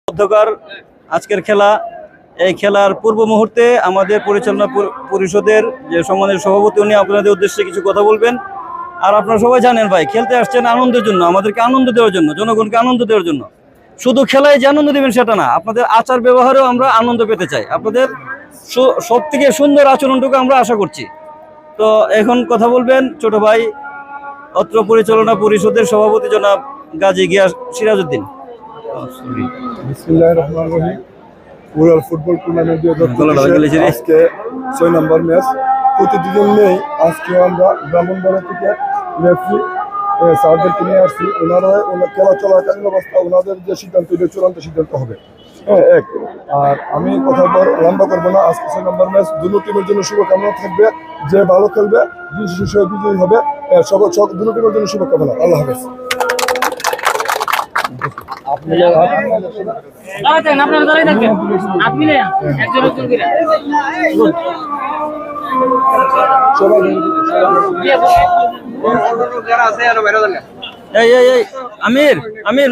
অধ্যকার আজকের খেলা, এই খেলার পূর্ব মুহূর্তে আমাদের পরিচালনা পরিষদের যে সম্মানের সভাপতি উনি আপনাদের উদ্দেশ্যে কিছু কথা বলবেন। আর আপনারা সবাই জানেন ভাই, খেলতে আসছেন আনন্দের জন্য, আমাদেরকে আনন্দ দেওয়ার জন্য, জনগণকে আনন্দ দেওয়ার জন্য। শুধু খেলায় যে আনন্দ দেবেন সেটা না, আপনাদের আচার ব্যবহারেও আমরা আনন্দ পেতে চাই। আপনাদের সব থেকে সুন্দর আচরণটুকু আমরা আশা করছি। তো এখন কথা বলবেন ছোট ভাই, অত্র পরিচালনা পরিষদের সভাপতি জনাব গাজী গিয়াস সিরাজউদ্দিন। বিসমিল্লাহির রহমানির রহিম। ওরাল ফুটবল টুর্নামেন্ট 2025 আজকে 6 নম্বর ম্যাচ। প্রতিদিন নেই, আজকে আমরা ব্রাহ্মণবাড়িয়া থেকে রেফারি স্যারদেরকে নিয়ে আসছি। ওনারা খেলা চলাকালীন অবস্থা ওনাদের যে সিদ্ধান্ত, এটা চূড়ান্ত সিদ্ধান্ত হবে। হ্যাঁ, এক আর আমি কথা লম্বা করবো না। আজকে 6 নম্বর ম্যাচ, দুটো টিমের জন্য শুভকামনা থাকবে। যে ভালো খেলবে বিজয়ী হবে। দুটো টিমের জন্য শুভকামনা। আল্লাহ হাফেজ। আমির